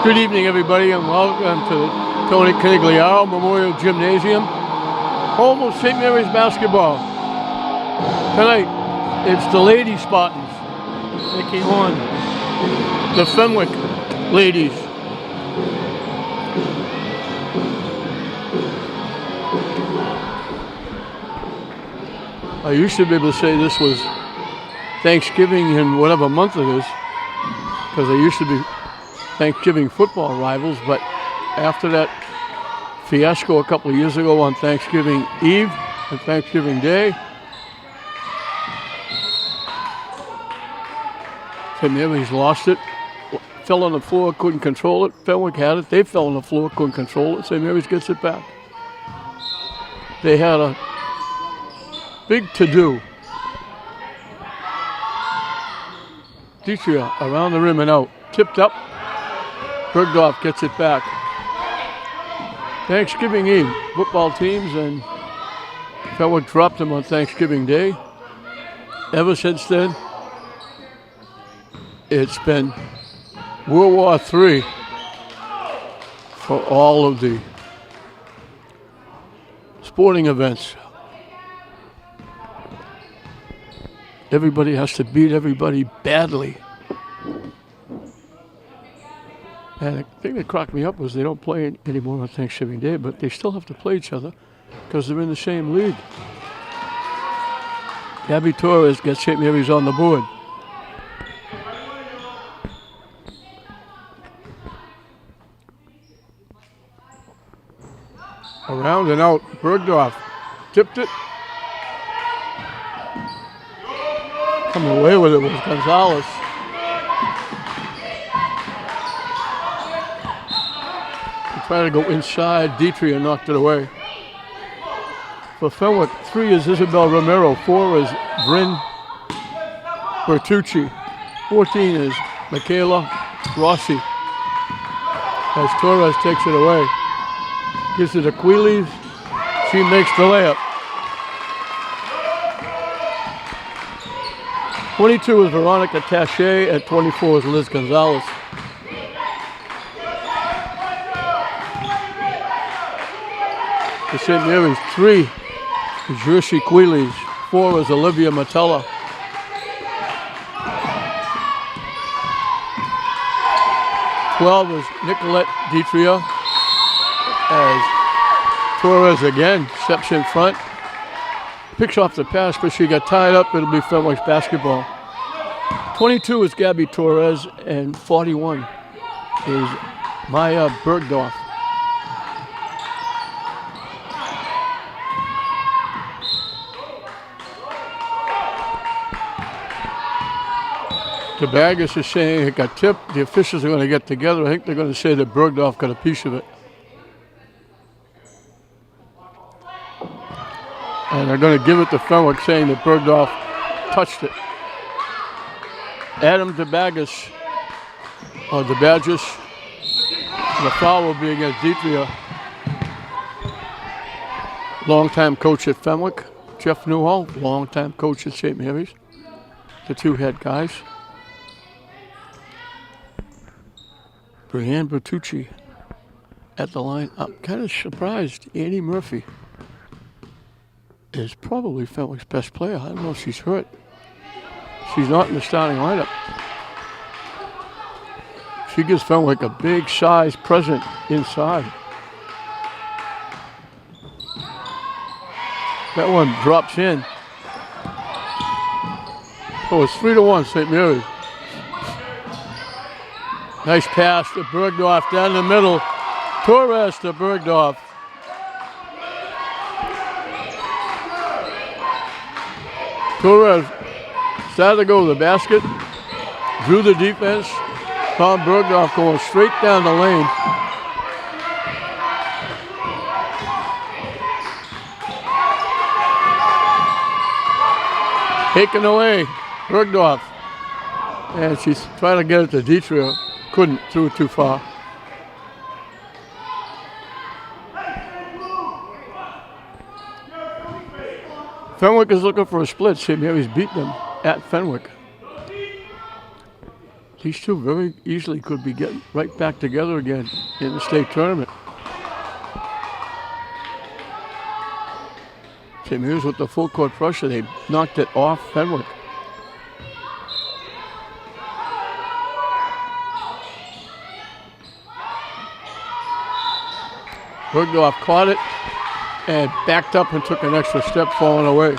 Good evening, everybody, and welcome to Tony Canigliaro Memorial Gymnasium, home of St. Mary's basketball. Tonight, it's the Lady Spartans taking on the Fenwick ladies. I used to be able to say this was Thanksgiving in whatever month it is, because they used to be Thanksgiving football rivals, but after that fiasco a couple of years ago on Thanksgiving Eve and Thanksgiving Day, St. Mary's lost it, fell on the floor, couldn't control it. Fenwick had it, they fell on the floor, couldn't control it. St. Mary's gets it back. They had a big to-do. Dietrich around the rim and out, tipped up. Bergdorf gets it back. Thanksgiving Eve, football teams, and Fenwick dropped them on Thanksgiving Day. Ever since then, it's been World War III for all of the sporting events. Everybody has to beat everybody badly. And the thing that cracked me up was they don't play anymore on Thanksgiving Day, but they still have to play each other because they're in the same league. Gabby Torres gets St. Mary's on the board. Around and out, Bergdorf tipped it. Coming away with it was Gonzalez. Trying to go inside, Dietrich knocked it away. For Fenwick, 3 is Isabel Romero, 4 is Bryn Bertucci, 14 is Michaela Rossi. As Torres takes it away, gives it to Queeley, she makes the layup. 22 is Veronica Taché, at 24 is Liz Gonzalez. For St. Mary's, 3 is Jersey Queeley, 4 is Olivia Matella. "12 is Nicolette Dietrich, as Torres again steps in front, picks off the pass, but she got tied up. It'll be Fenwick's basketball. 22 is Gabby Torres, and 41 is Maya Bergdorf. Tabagas is saying it got tipped. The officials are going to get together. I think they're going to say that Bergdorf got a piece of it. And they're going to give it to Fenwick, saying that Bergdorf touched it. Adam Tabagas, or the Badgers, the foul will be against Dietrich. Longtime coach at Fenwick. Jeff Newhall, longtime coach at St. Mary's. The 2 head guys. Brianne Bertucci at the line. I'm kind of surprised Annie Murphy is probably Fenwick's best player. I don't know if she's hurt. She's not in the starting lineup. She gives Fenwick a big size present inside. That one drops in. So it's 3-1 St. Mary's. Nice pass to Bergdorf down the middle. Torres to Bergdorf. Torres started to go to the basket, drew the defense, found Bergdorf going straight down the lane. Taken away, Bergdorf. And she's trying to get it to Dietrich. Couldn't, threw it too far. Fenwick is looking for a split. St. Mary's beat them at Fenwick. These two very easily could be getting right back together again in the state tournament. St. Mary's with the full court pressure. They knocked it off Fenwick. Bergdorf caught it and backed up and took an extra step, falling away.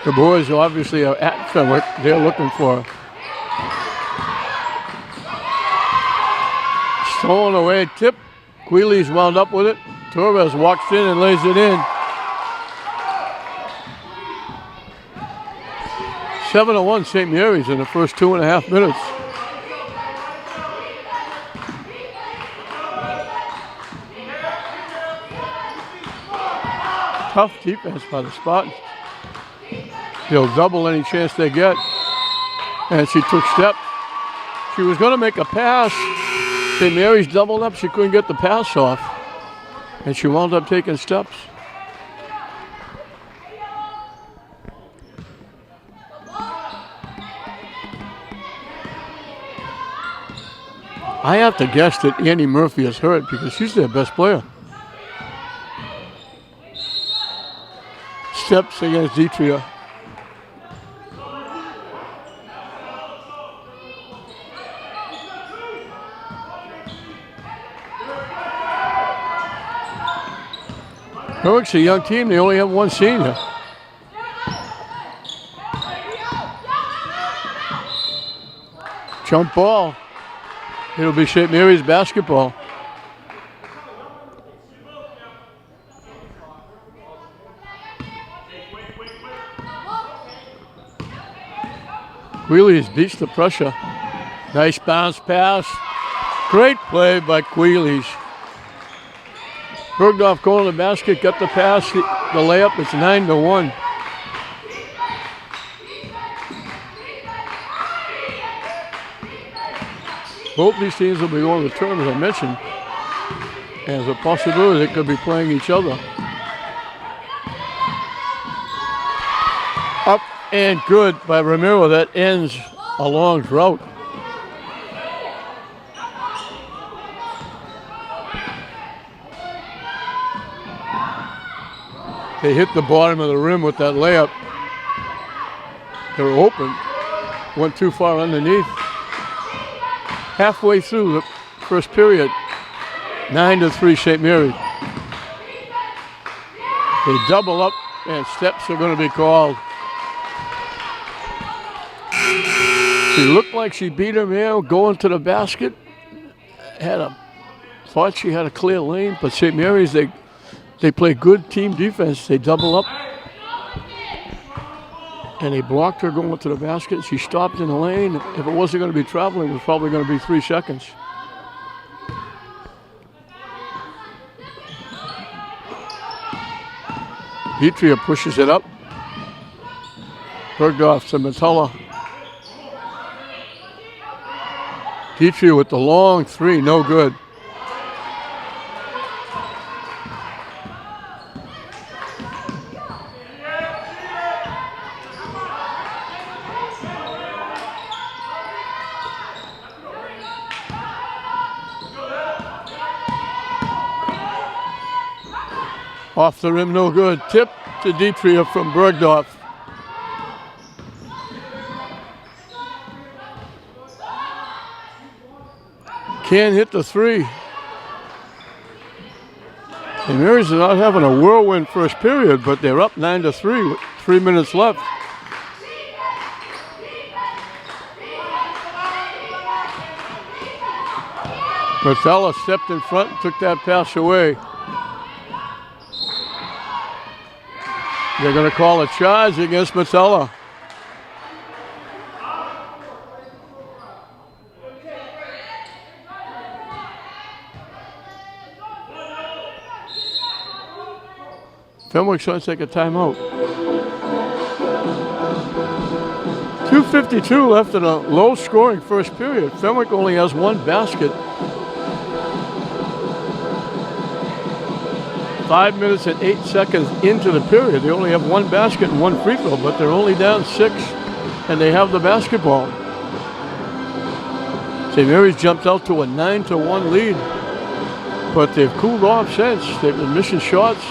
The boys obviously are at Fenwick. They're looking for stolen away tip. Queeley's wound up with it. Torres walks in and lays it in. 7-1 St. Mary's in the first 2.5 minutes. Tough defense by the Spartans. They'll double any chance they get. And she took steps. She was going to make a pass. St. Mary's doubled up. She couldn't get the pass off. And she wound up taking steps. I have to guess that Annie Murphy is hurt because she's their best player. Steps against Detria. Fenwick's a young team. They only have one senior. Jump ball. It'll be St. Mary's basketball. Queeley beats the pressure. Nice bounce pass. Great play by Queeley's. Bergdorf going to the basket, got the pass, the layup. It's 9-1. Both these teams will be going to the tournament, as I mentioned. And there's a possibility they could be playing each other. Up and good by Ramiro. That ends a long drought. They hit the bottom of the rim with that layup. They were open. Went too far underneath. Halfway through the first period, 9-3 St. Mary's. They double up and steps are going to be called. She looked like she beat her man going to the basket. Thought she had a clear lane, but St. Mary's, they play good team defense. They double up. And they blocked her going to the basket. She stopped in the lane. If it wasn't going to be traveling, it was probably going to be 3 seconds. Detria pushes it up. Bergdorf to Metella. Detria with the long three, no good. Off the rim, no good. Tip to Detria from Bergdorf. Can't hit the three. And Mary's not having a whirlwind first period, but they're up 9-3 with 3 minutes left. Metella stepped in front and took that pass away. They're going to call a charge against Metella. Fenwick's going to take a timeout. 2:52 left in a low-scoring first period. Fenwick only has one basket. 5 minutes and 8 seconds into the period. They only have one basket and one free throw, but they're only down 6, and they have the basketball. St. Mary's jumped out to a 9-1 lead, but they've cooled off since. They've been missing shots.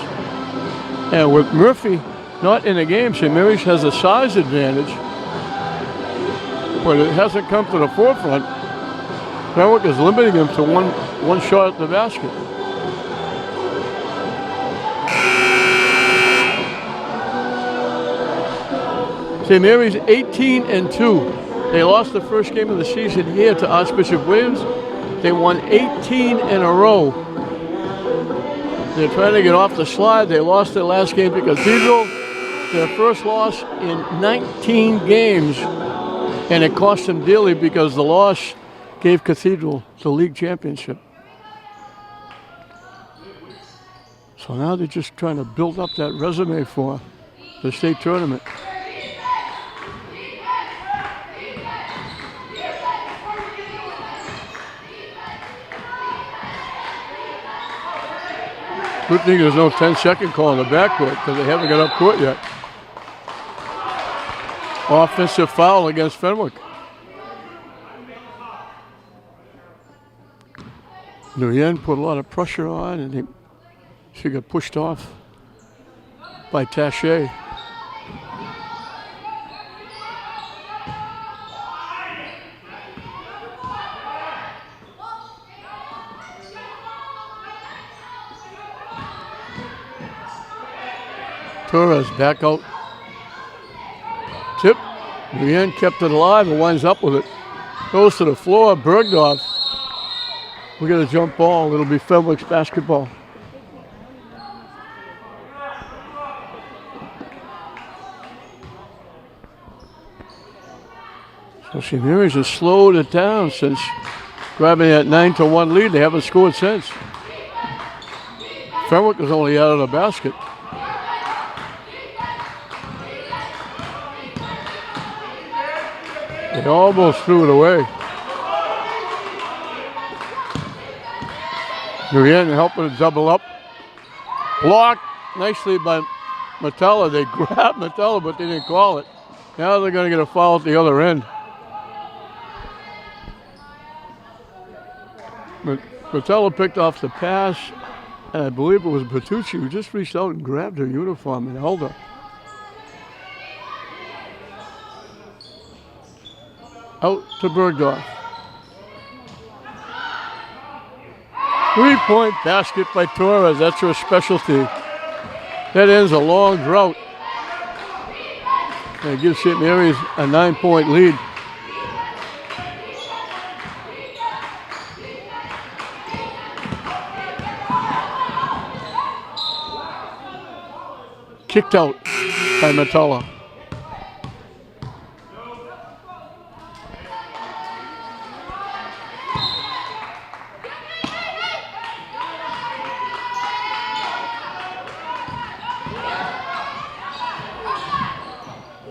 And with Murphy not in the game, St. Mary's has a size advantage, but it hasn't come to the forefront. Fenwick is limiting him to one shot at the basket. St. Mary's 18-2. They lost the first game of the season here to Archbishop Williams. They won 18 in a row. They're trying to get off the slide. They lost their last game to Cathedral. Their first loss in 19 games. And it cost them dearly because the loss gave Cathedral the league championship. So now they're just trying to build up that resume for the state tournament. Good thing there's no 10-second call in the backcourt because they haven't got up court yet. Offensive foul against Fenwick. Nguyen put a lot of pressure on, and she got pushed off by Taché. Torres back out. Tip. Nguyen kept it alive and winds up with it. Goes to the floor. Bergdorf. We got a jump ball. It'll be Fenwick's basketball. So St. Mary's has slowed it down since grabbing that 9-1 lead. They haven't scored since. Fenwick is only out of the basket. They almost threw it away. Nguyen helping to double up. Blocked nicely by Metella. They grabbed Metella, but they didn't call it. Now they're going to get a foul at the other end. Metella picked off the pass, and I believe it was Bertucci who just reached out and grabbed her uniform and held her. Out to Bergdorf. 3-point basket by Torres. That's her specialty. That ends a long drought. And it gives St. Mary's a 9-point lead. Kicked out by Metella.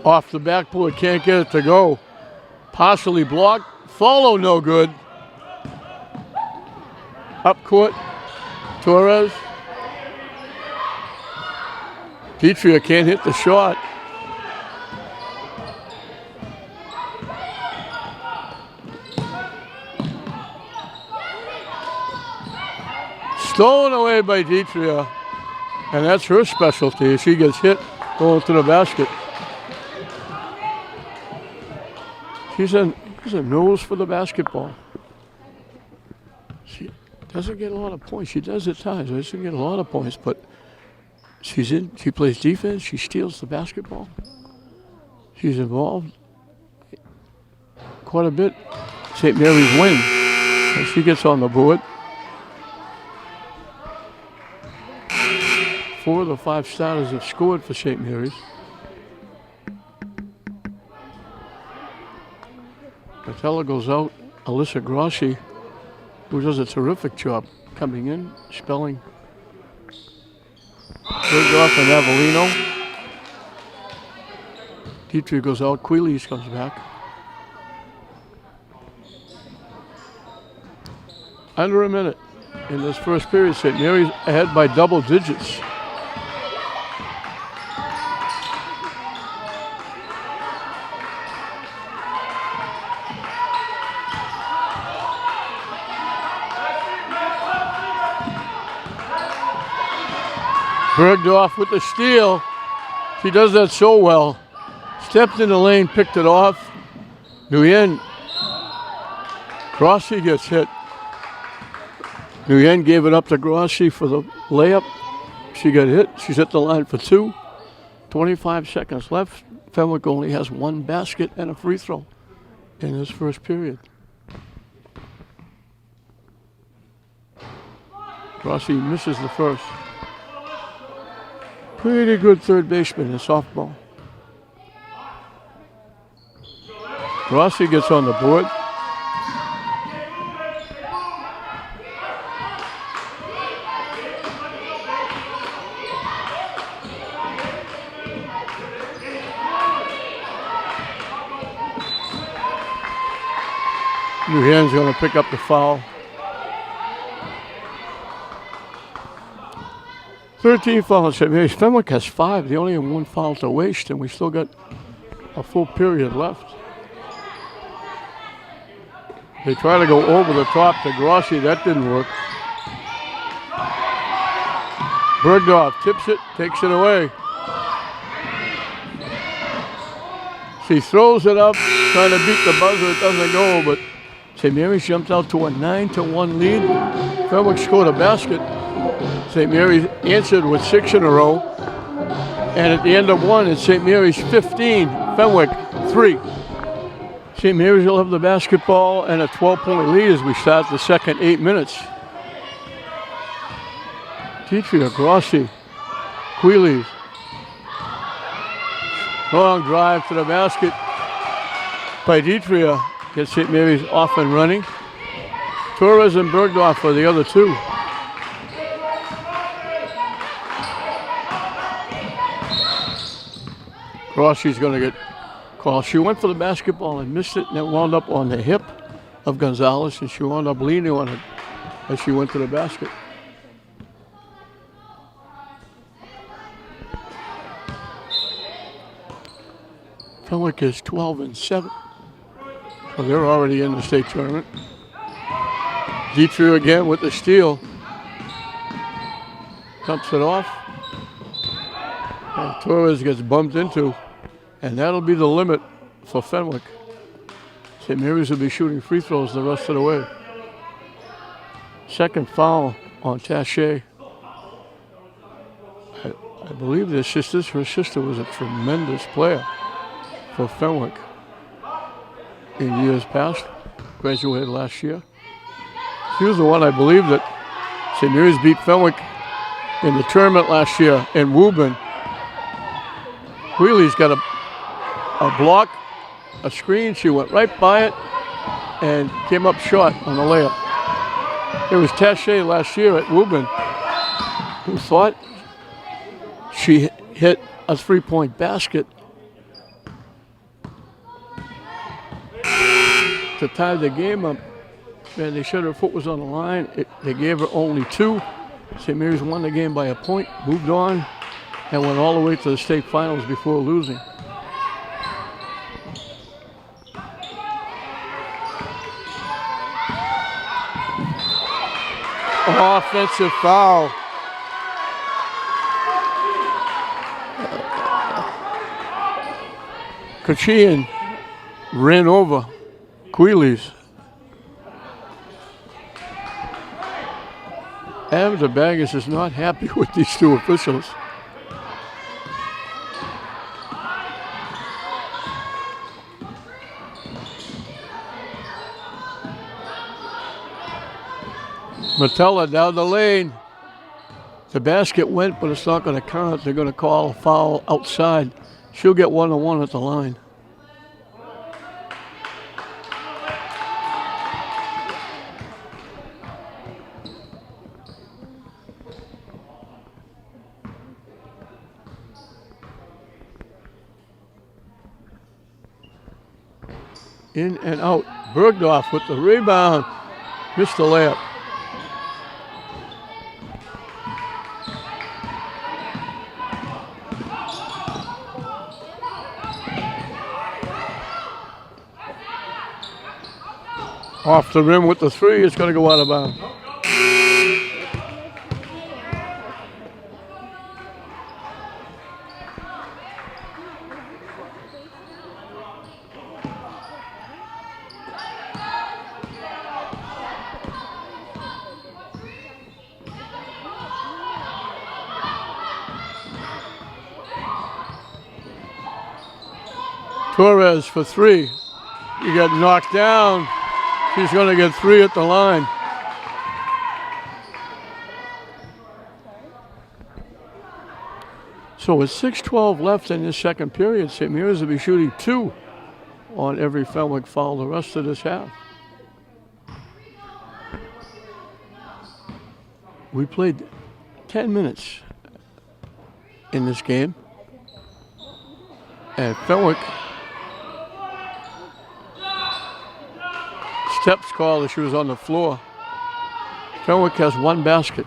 Off the backboard, can't get it to go. Partially blocked. Follow no good. Up court, Torres. Petria can't hit the shot. Stolen away by Petria. And that's her specialty. She gets hit going to the basket. She's a nose for the basketball. She doesn't get a lot of points. She does at times. She doesn't get a lot of points, but she plays defense. She steals the basketball. She's involved quite a bit. St. Mary's win. And she gets on the board. 4 of the 5 starters have scored for St. Mary's. Metella goes out. Alyssa Grossi, who does a terrific job coming in, spelling. Bergdorf and Avellino. Petria goes out. Queelys comes back. Under a minute. in this first period. St. Mary's ahead by double digits. Bergdorf with the steal. She does that so well. Stepped in the lane, picked it off. Nguyen. Grossi gets hit. Nguyen gave it up to Grossi for the layup. She got hit. She's at the line for 2. 25 seconds left. Fenwick only has 1 basket and a free throw in this first period. Grossi misses the first. Pretty good third baseman in softball. Grossi gets on the board. Nguyen's going to pick up the foul. 13 fouls. Fenwick has 5. They only have 1 foul to waste, and we still got a full period left. They try to go over the top to Grossi. That didn't work. Bergdorf tips it, takes it away. She throws it up, trying to beat the buzzer. It doesn't go, but St. Mary's jumped out to a 9-1 lead. Fenwick scored a basket. St. Mary's answered with 6 in a row. And at the end of 1, it's St. Mary's 15, Fenwick 3. St. Mary's will have the basketball and a 12-point lead as we start the second 8 minutes. Deitria, Grossi, Queeley. Long drive to the basket by Deitria. Gets St. Mary's off and running. Torres and Bergdorf are the other 2. Grossi's going to get called. She went for the basketball and missed it, and it wound up on the hip of Gonzalez, and she wound up leaning on it as she went to the basket. Fenwick is 12-7. So they're already in the state tournament. Deitria again with the steal. Dumps it off. And Torres gets bumped into. And that'll be the limit for Fenwick. St. Mary's will be shooting free throws the rest of the way. Second foul on Taché. I believe her sister was a tremendous player for Fenwick in years past. Graduated last year. She was the one, I believe, that St. Mary's beat Fenwick in the tournament last year in Woburn. Wheely's got a block, a screen. She went right by it and came up short on the layup. It was Taché last year at Woburn who thought she hit a 3-point basket to tie the game up. And they said her foot was on the line. They gave her only 2. St. Mary's won the game by a point, moved on, and went all the way to the state finals before losing. Offensive foul. Kachian ran over Queeley's. Adams Baggins is not happy with these 2 officials. Metella down the lane. The basket went, but it's not going to count. They're going to call a foul outside. She'll get 1-on-1 at the line. In and out. Bergdorf with the rebound. Missed the layup. Off the rim with the three. It's going to go out of bounds. Torres for three. He got knocked down. She's going to get three at the line. So with 6:12 left in this second period, St. Mary's will be shooting two on every Fenwick foul the rest of this half. We played 10 minutes in this game. And Fenwick steps called as she was on the floor. Fenwick has one basket.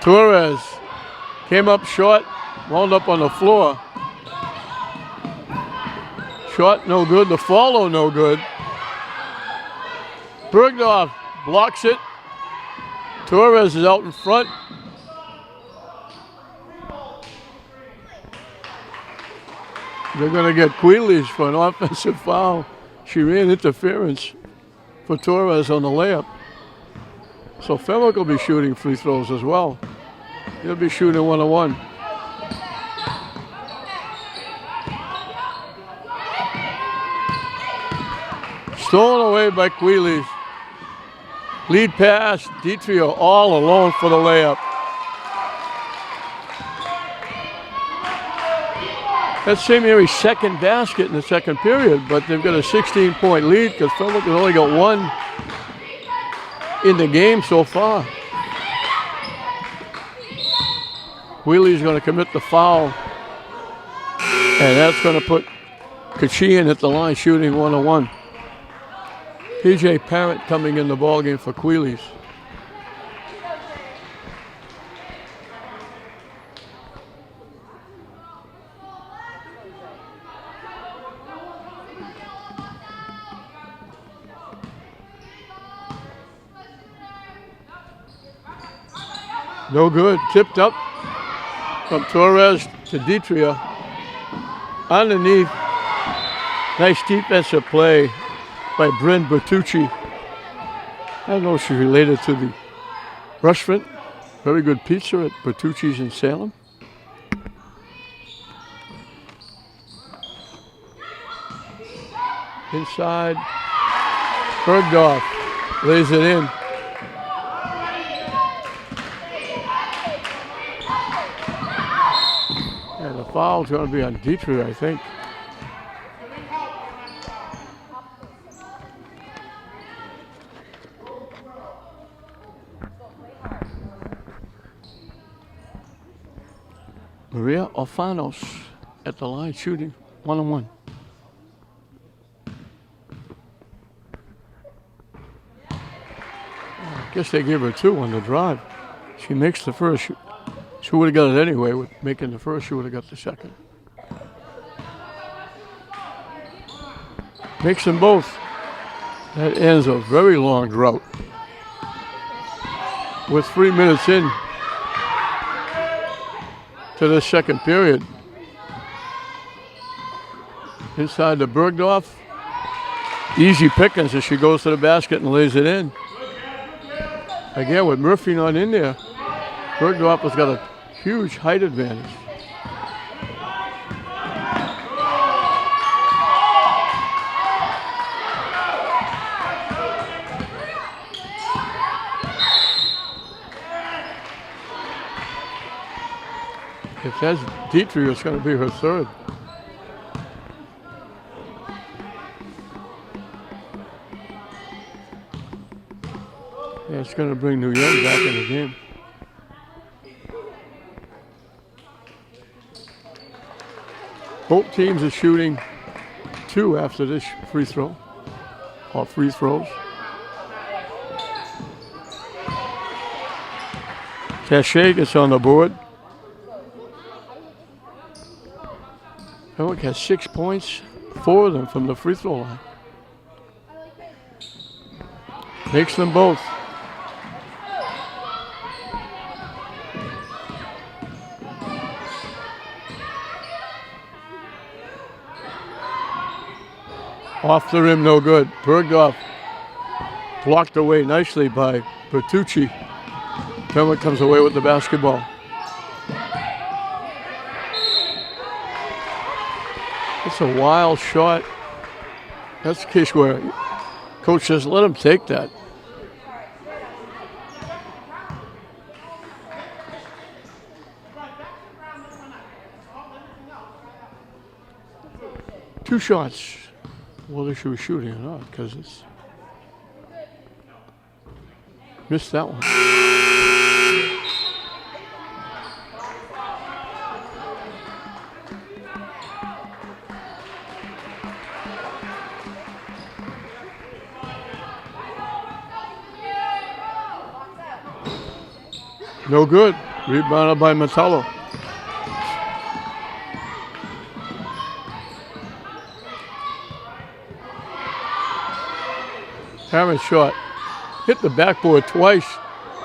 Torres came up short, wound up on the floor. Shot no good, the follow no good. Bergdorf blocks it. Torres is out in front. They're going to get Queeley's for an offensive foul. She ran interference for Torres on the layup. So Fenwick will be shooting free throws as well. He'll be shooting 1-on-1. Stolen away by Queeley's. Lead pass, Ditrio all alone for the layup. That's St. Mary's second basket in the second period, but they've got a 16-point lead because Fenwick has only got one in the game so far. Wheely's going to commit the foul, and that's going to put Kachian at the line shooting 1-on-1. PJ Parent coming in the ballgame for Queeley's. No good. Tipped up from Torres to Ditria. Underneath. Nice defensive play by Bryn Bertucci. I don't know if she's related to the restaurant. Very good pizza at Bertucci's in Salem. Inside. Bergdorf lays it in. And the foul's going to be on Dietrich, I think. Maria Alfanos at the line shooting 1-on-1. I guess they gave her two on the drive. She makes the first. She would have got it anyway. With making the first, she would have got the second. Makes them both. That ends a very long drought. With 3 minutes in to the second period. Inside to Bergdorf. Easy pickings as she goes to the basket and lays it in. Again, with Murphy not in there, Bergdorf has got a huge height advantage. If that's Dietrich, it's going to be her third. Yeah, it's going to bring New York back in the game. Both teams are shooting two after this free throw, or free throws. Cachet gets on the board. Fenwick has 6 points, 4 of them from the free throw line. Makes them both. Off the rim, no good. Bergdorf blocked away nicely by Bertucci. Fenwick comes away with the basketball. It's a wild shot. That's the case where coach says, let him take that. Two shots. Whether she was shooting or not, because it's missed that one. No good. Rebounded by Metallo. Harris shot. Hit the backboard twice.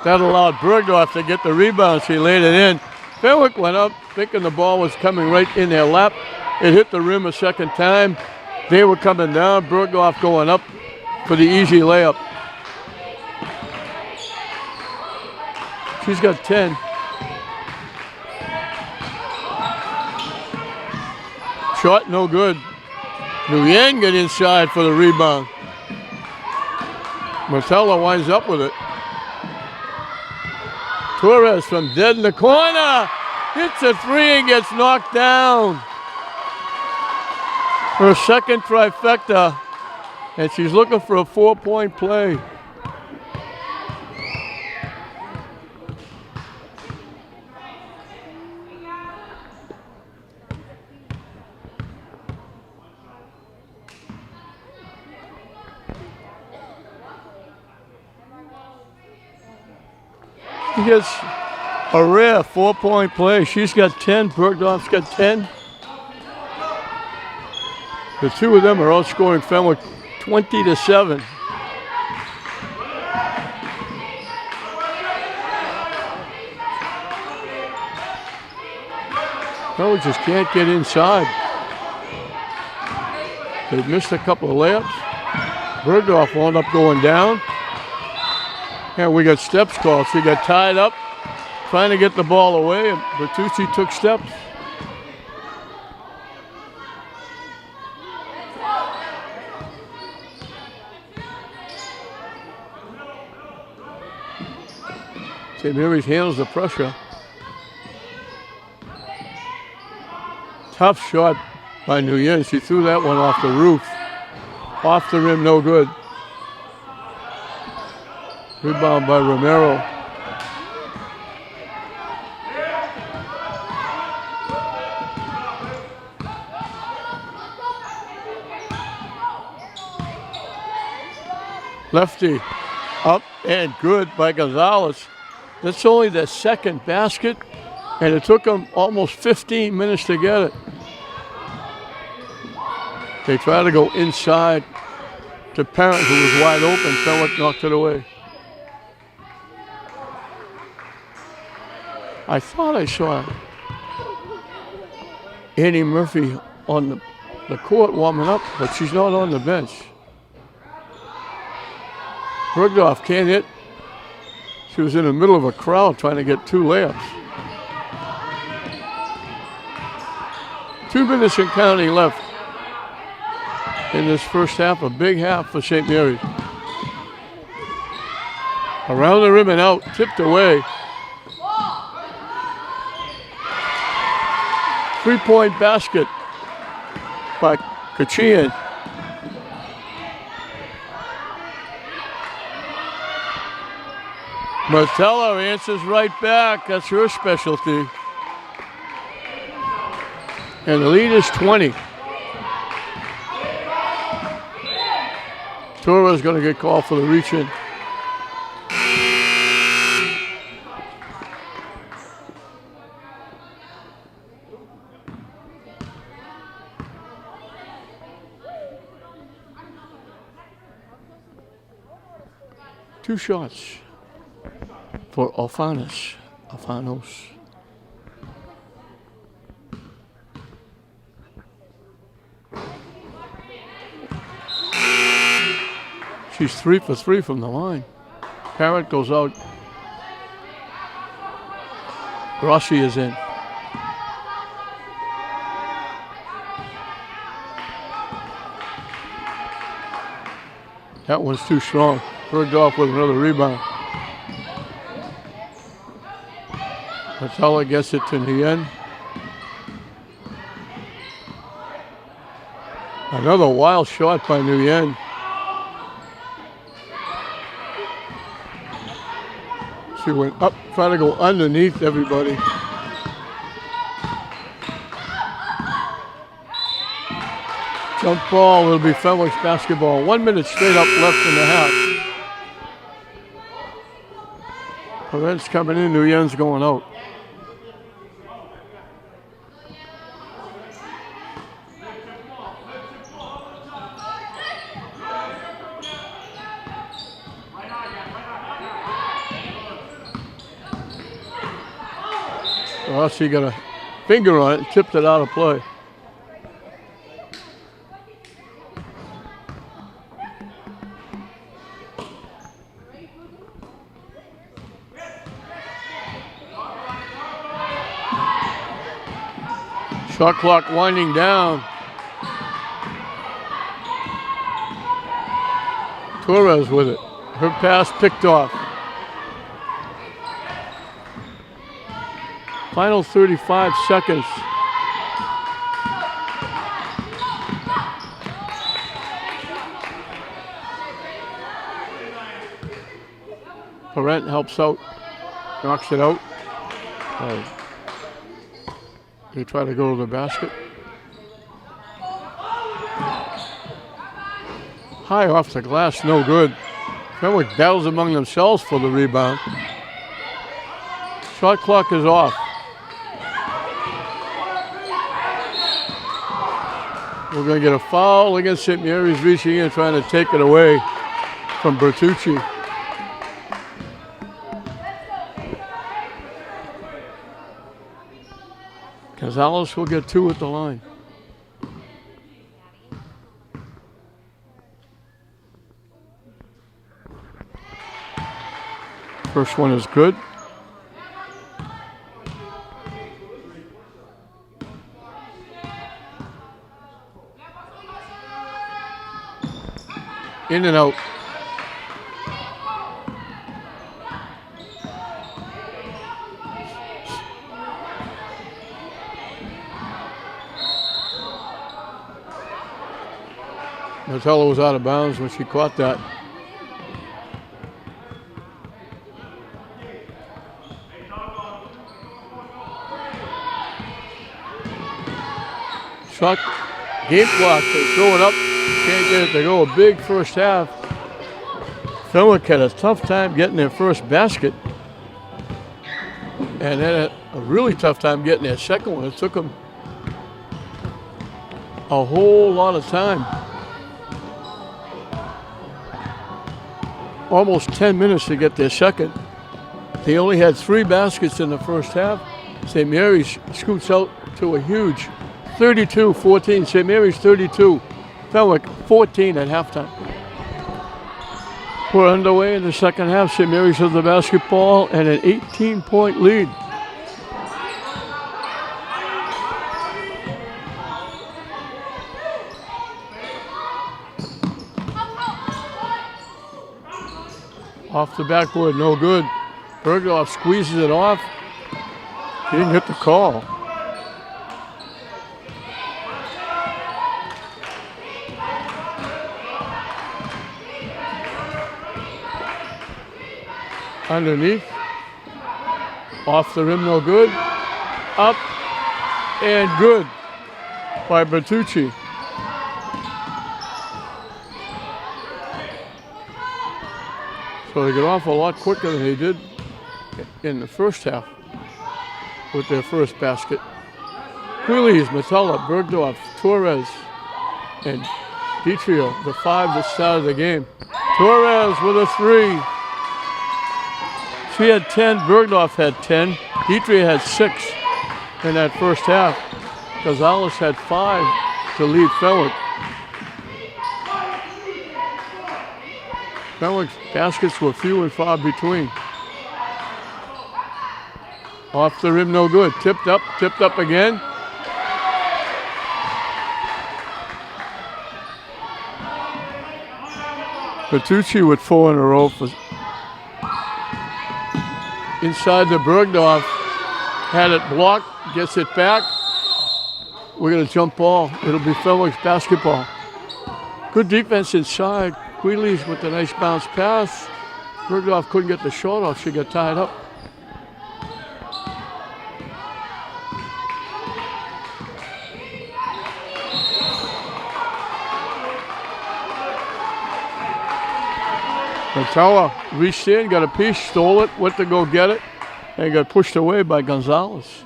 That allowed Bergdorf to get the rebound. She laid it in. Fenwick went up thinking the ball was coming right in their lap. It hit the rim a second time. They were coming down. Bergdorf going up for the easy layup. She's got 10. Shot no good. Nguyen get inside for the rebound. Martella winds up with it. Torres from dead in the corner. Hits a three and gets knocked down. Her second trifecta. And she's looking for a 4-point play. He gets a rare 4-point play. She's got 10. Bergdorf's got 10. The two of them are outscoring Fenwick 20-7. Fenwick just can't get inside. They've missed a couple of layups. Bergdorf wound up going down. And we got steps called. She got tied up, trying to get the ball away, and Bertucci took steps. St. Mary's handles the pressure. Tough shot by Nguyen. She threw that one off the roof. Off the rim, no good. Rebound by Romero. Lefty up and good by Gonzalez. That's only the second basket, and it took them almost 15 minutes to get it. They try to go inside to Parent, who was wide open. Fenwick knocked it away. I thought I saw Annie Murphy on the court warming up, but she's not on the bench. Bergdorf can't hit. She was in the middle of a crowd trying to get 2 layups. 2 minutes and counting left in this first half, a big half for St. Mary's. Around the rim and out, tipped away. 3-point basket by Kachian. Martella answers right back. That's her specialty. And the lead is 20. Torres going to get called for the reach-in. 2 shots for Alfanos. She's 3 for 3 from the line. Parrott goes out. Rossi is in. That one's too strong. Bergdorf with another rebound. Matella gets it to Nguyen. Another wild shot by Nguyen. She went up, trying to go underneath everybody. Jump ball will be Fenwick's basketball. 1 minute straight up left in the half. Perent's coming in, Nguyen's going out. Rossi got a finger on it and tipped it out of play. Shot clock winding down. Torres with it. Her pass picked off. Final 35 seconds. Parent helps out, knocks it out. They try to go to the basket. High off the glass, no good. Fenwick battles among themselves for the rebound. Shot clock is off. We're going to get a foul against St. Mary's reaching in, trying to take it away from Bertucci. Gonzalez will get 2 at the line. First one is good. In and out. Matella was out of bounds when she caught that. Shot, game clock, they throw it up. Can't get it to go. A big first half. Fenwick had a tough time getting their first basket. And then a really tough time getting their second one. It took them a whole lot of time. Almost 10 minutes to get their second. They only had 3 baskets in the first half. St. Mary's scoots out to a huge 32-14. St. Mary's 32. Fenwick 14 at halftime. We're underway in the second half. St. Mary's has the basketball and an 18-point lead. Off the backboard, no good. Bergdorf squeezes it off. He didn't hit the call. Underneath. Off the rim, no good. Up and good by Bertucci. So they get off a lot quicker than they did in the first half with their first basket. Queelys, Matella, Bergdorf, Torres, and Ditrio, the 5 that started the game. Torres with a 3. She had 10, Bergdorf had 10, Dietrich had 6 in that first half. Gonzalez had 5 to lead Fenwick. Fenwick's baskets were few and far between. Off the rim, no good. Tipped up again. Bertucci with 4 in a row. Inside the Bergdorf, had it blocked, gets it back. We're going to jump ball. It'll be Fenwick's basketball. Good defense inside. Queeley's with a nice bounce pass. Bergdorf couldn't get the shot off. She got tied up. Nutella reached in, got a piece, stole it, went to go get it, and got pushed away by Gonzalez.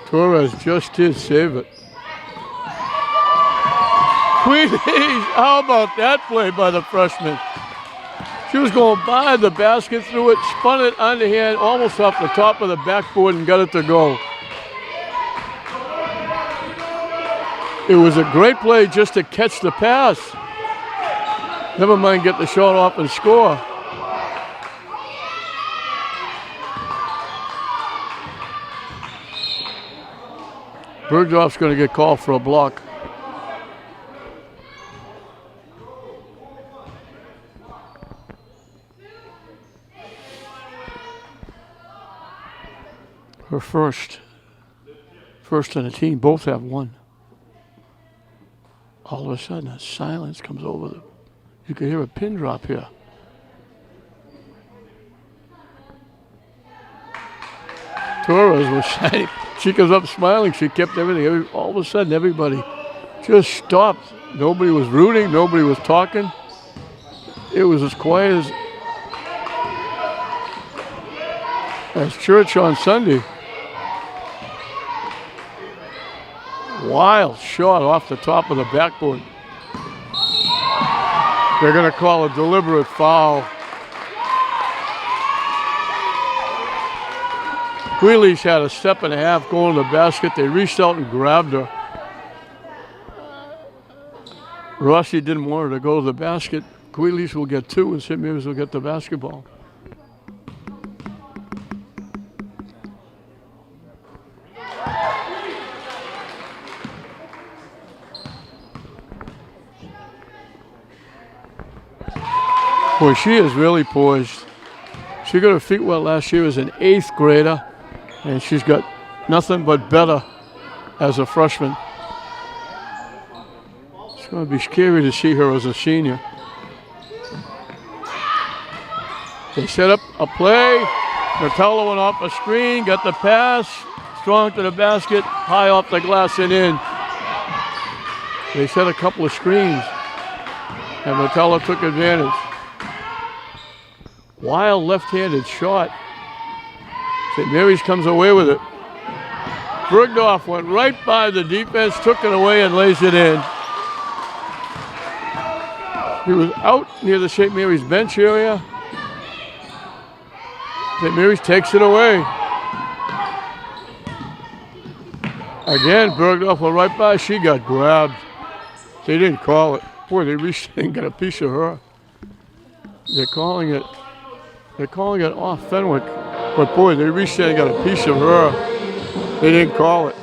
Torres just did save it. Queenie, how about that play by the freshman? She was going by the basket, threw it, spun it underhand, almost off the top of the backboard and got it to go. It was a great play just to catch the pass. Never mind get the shot off and score. Bergdorf's going to get called for a block. Her first on the team. Both have 1. All of a sudden, a silence comes over them. You can hear a pin drop here. Torres was shining. She comes up smiling. She kept everything. All of a sudden, everybody just stopped. Nobody was rooting. Nobody was talking. It was as quiet as church on Sunday. Wild shot off the top of the backboard. They're going to call a deliberate foul. Queeley's had a step and a half going to the basket. They reached out and grabbed her. Rossi didn't want her to go to the basket. Queeley's will get 2 and St. Mary's will get the basketball. Boy, she is really poised. She got her feet wet last year as an 8th grader, and she's got nothing but better as a freshman. It's going to be scary to see her as a senior. They set up a play. Nutella went off a screen, got the pass, strong to the basket, high off the glass and in. They set a couple of screens, and Nutella took advantage. Wild left-handed shot. St. Mary's comes away with it. Bergdorf went right by the defense, took it away and lays it in. He was out near the St. Mary's bench area. St. Mary's takes it away. Again, Bergdorf went right by. She got grabbed. They didn't call it. Boy, they reached and got a piece of her. They're calling it off Fenwick. But boy, they reached in and got a piece of her. They didn't call it.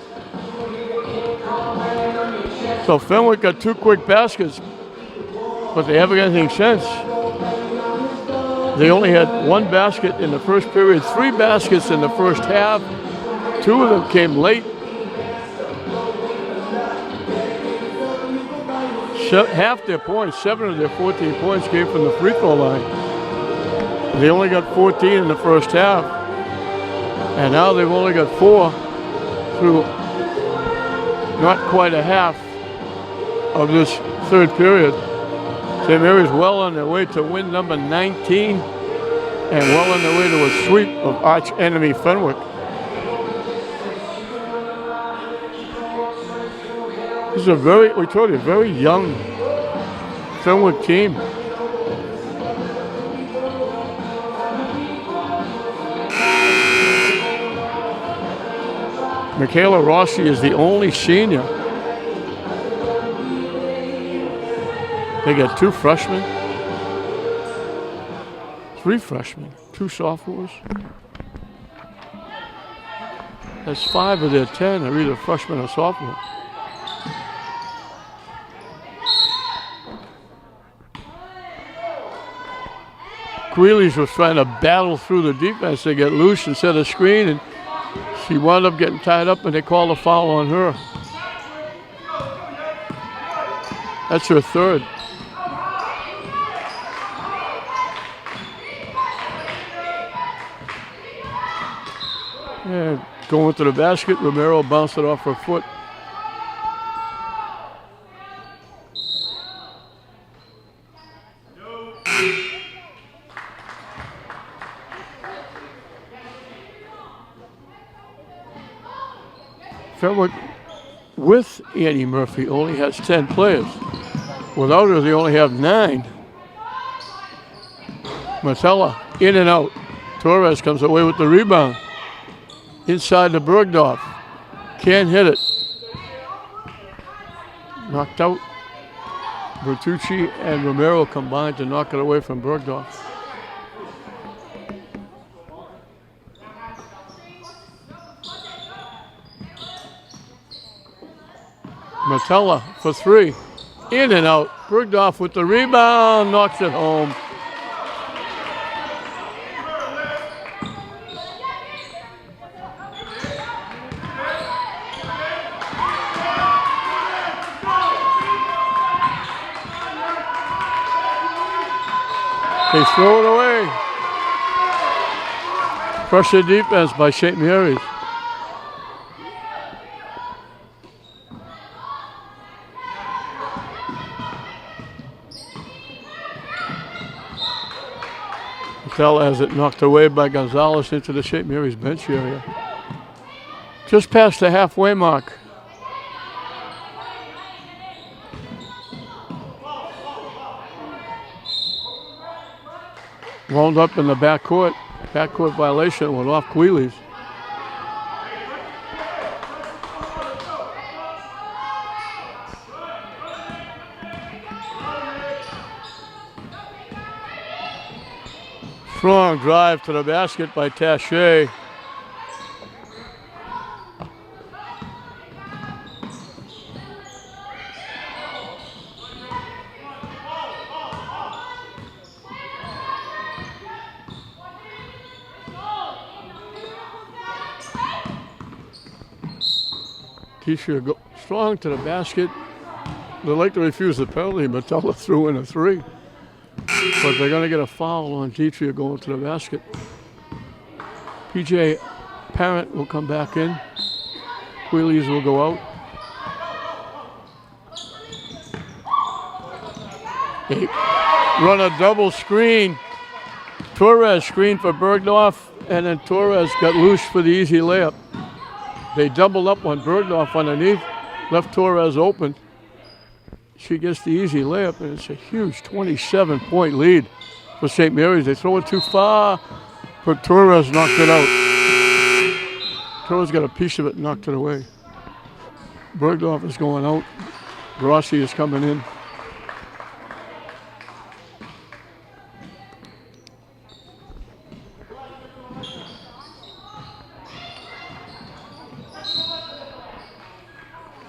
So Fenwick got 2 quick baskets, but they haven't got anything since. They only had 1 basket in the first period, 3 baskets in the first half. 2 of them came late. Half their points, 7 of their 14 points came from the free throw line. They only got 14 in the first half, and now they've only got 4 through not quite a half of this 3rd period. St. Mary's well on their way to win number 19 and well on their way to a sweep of arch enemy Fenwick. This is we told you, very young Fenwick team. Michaela Rossi is the only senior. They got 2 freshmen, 3 freshmen, 2 sophomores. That's 5 of their 10 are either freshmen or sophomore. Greeley's was trying to battle through the defense to get loose and set a screen, and she wound up getting tied up, and they called a foul on her. That's her 3rd. And going to the basket, Romero bounced it off her foot. Fenwick, with Annie Murphy, only has 10 players. Without her, they only have 9. Martella, in and out. Torres comes away with the rebound. Inside to Bergdorf. Can't hit it. Knocked out. Bertucci and Romero combined to knock it away from Bergdorf. Martella for 3. In and out. Bergdorf with the rebound. Knocks it home. They throw it away. Pressure defense by St. Mary's. Martella has it knocked away by Gonzalez into the St. Mary's bench area. Just past the halfway mark. Wound up in the backcourt. Backcourt violation went off Queeley's. Strong drive to the basket by Taché. Tisha go strong to the basket. They like to refuse the penalty, but Tella threw in a 3. But they're going to get a foul on Deitria going to the basket. PJ Parent will come back in. Wheelies will go out. They run a double screen. Torres screened for Bergdorf, and then Torres got loose for the easy layup. They doubled up on Bergdorf underneath, left Torres open. She gets the easy layup, and it's a huge 27-point lead for St. Mary's. They throw it too far, but Torres knocked it out. Torres got a piece of it and knocked it away. Bergdorf is going out. Rossi is coming in.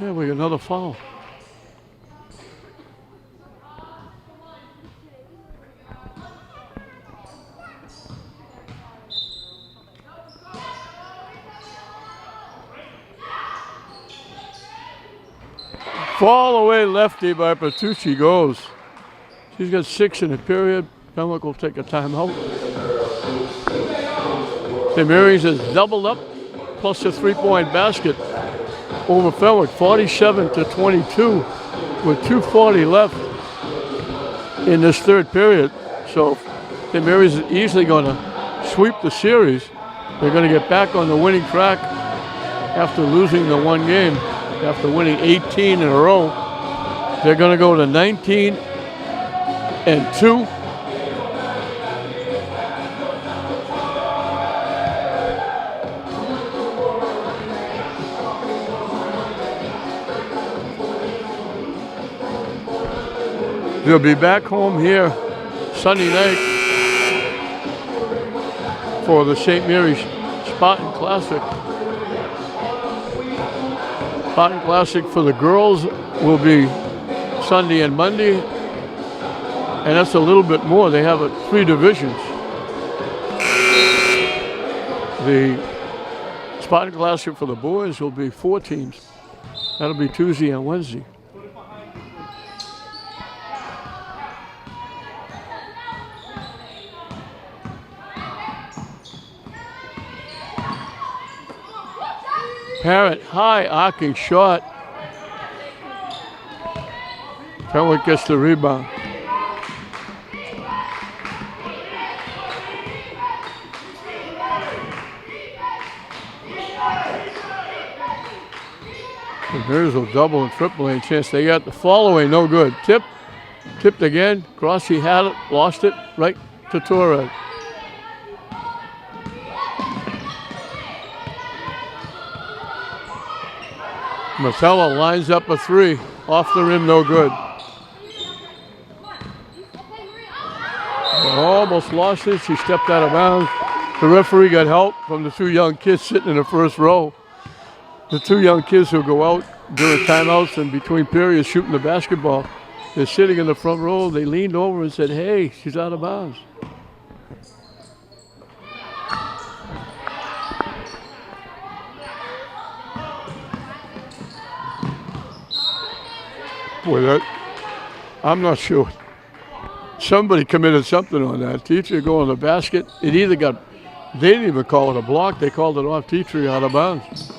Yeah, we got another foul. Fall away lefty by Bertucci goes. She's got 6 in the period. Fenwick will take a timeout. St. Mary's has doubled up, plus a 3-point basket over Fenwick, 47-22, with 2:40 left in this 3rd period. So St. Mary's is easily going to sweep the series. They're going to get back on the winning track after losing the 1 game. after winning 18 in a row. They're going to go to 19-2. They'll be back home here Sunday night for the St. Mary's Spartan Classic. Spartan Classic for the girls will be Sunday and Monday, and that's a little bit more. They have 3 divisions. The Spartan Classic for the boys will be 4 teams. That'll be Tuesday and Wednesday. Parrott, high arcing shot. Fenwick gets the rebound. The Bears will double and triple any chance they got. The fall away, no good. Tipped again. Grossi had it, lost it, right to Torres. Marcella lines up a 3. Off the rim, no good. Almost lost it. She stepped out of bounds. The referee got help from the 2 young kids sitting in the first row. The 2 young kids who go out during timeouts and between periods shooting the basketball. They're sitting in the front row. They leaned over and said, "Hey, she's out of bounds." Boy, I'm not sure. Somebody committed something on that. Teacher going to the basket. It either got, they didn't even call it a block. They called it off Teacher out of bounds.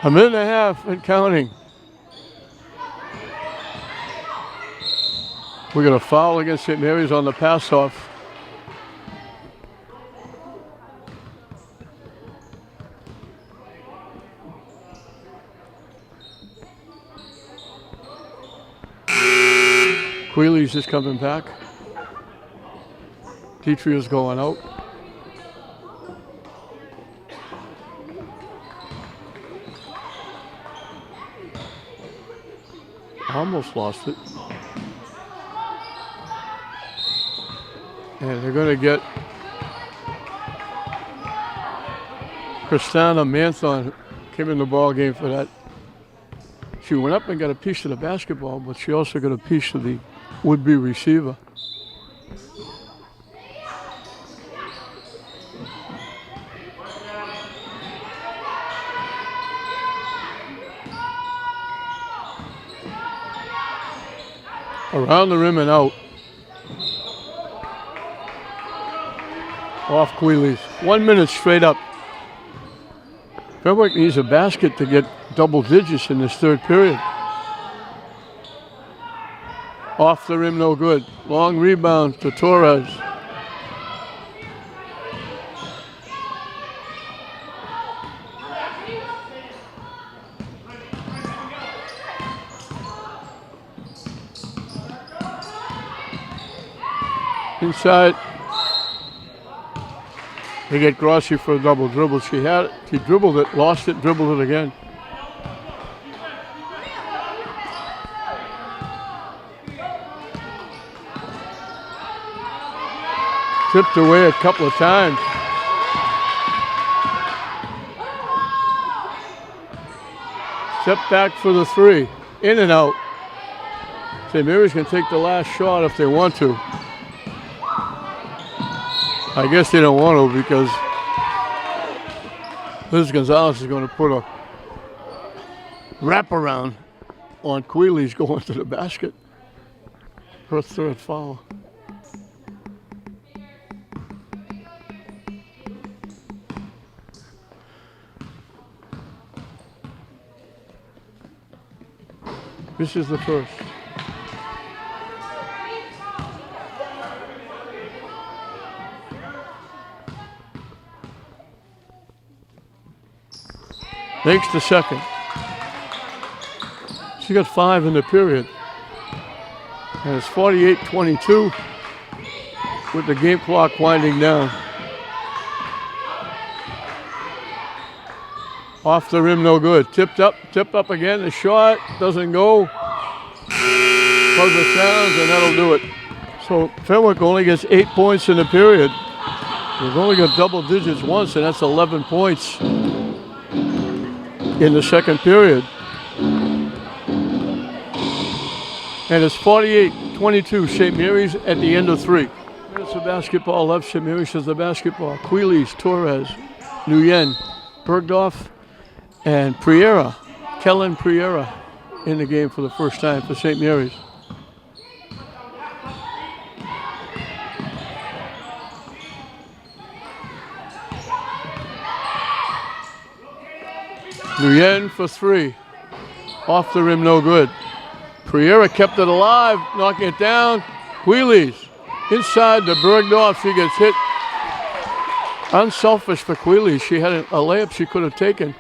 A minute and a half and counting. We're going to foul against St. Mary's on the pass off. Queeley's just coming back. Detria's going out. Almost lost it. And they're going to get Christina Manthon came in the ball game for that. She went up and got a piece of the basketball, but she also got a piece of the would-be receiver. Around the rim and out. Off Queeley's. 1 minute straight up. Fenwick needs a basket to get double digits in this third period. Off the rim, no good. Long rebound to Torres. Inside. They get Grossi for a double dribble. She had it. She dribbled it, lost it, dribbled it again. Tipped away a couple of times. Step back for the 3. In and out. St. Mary's can take the last shot if they want to. I guess they don't want to because Liz Gonzalez is going to put a wraparound on Queeley's going to the basket. Her third foul. This is the first. Makes the second. She got 5 in the period. And it's 48-22 with the game clock winding down. Off the rim, no good. Tipped up again. The shot doesn't go. Buzzer sounds, and that'll do it. So Fenwick only gets 8 points in the period. They've only got double digits once, and that's 11 points in the second period. And it's 48-22, St. Mary's at the end of 3. There's the basketball left. St. Mary's has the basketball. Queeley's, Torres, Nguyen, Bergdorf, and Priera, Kellen Priera, in the game for the first time for St. Mary's. Nguyen for 3. Off the rim, no good. Priera kept it alive, knocking it down. Queeley's inside to Bergdorf. She gets hit. Unselfish for Queeley. She had a layup she could have taken.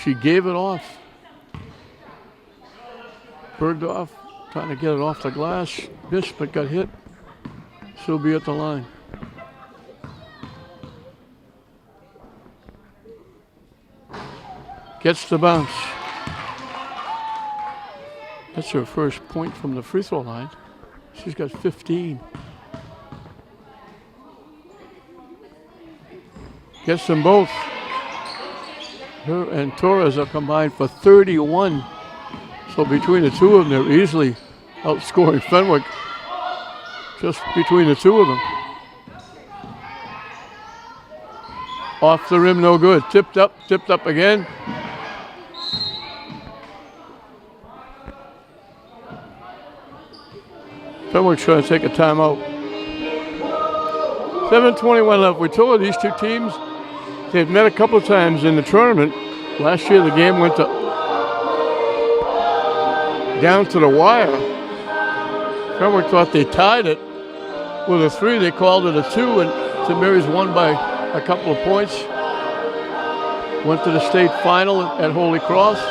She gave it off. Bergdorf trying to get it off the glass. Missed, but got hit. She'll be at the line. Gets the bounce. That's her first point from the free throw line. She's got 15. Gets them both. Her and Torres are combined for 31. So between the two of them, they're easily outscoring Fenwick. Just between the two of them. Off the rim, no good. Tipped up again. Fenwick's trying to take a timeout. 7:21 left. We told these two teams, they've met a couple of times in the tournament. Last year the game went down to the wire. Fenwick thought they tied it with a 3. They called it a 2, and St. Mary's won by a couple of points. Went to the state final at Holy Cross.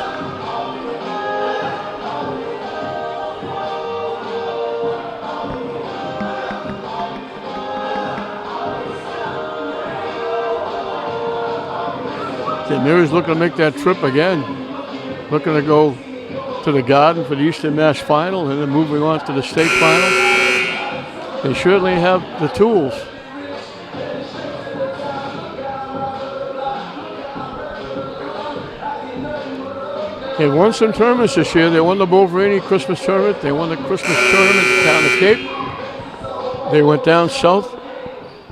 St. Mary's looking to make that trip again. Looking to go to the Garden for the Eastern Mass Final and then moving on to the state final. They certainly have the tools. They won some tournaments this year. They won the Bulverini Christmas tournament. They won the Christmas tournament down the Cape. They went down south,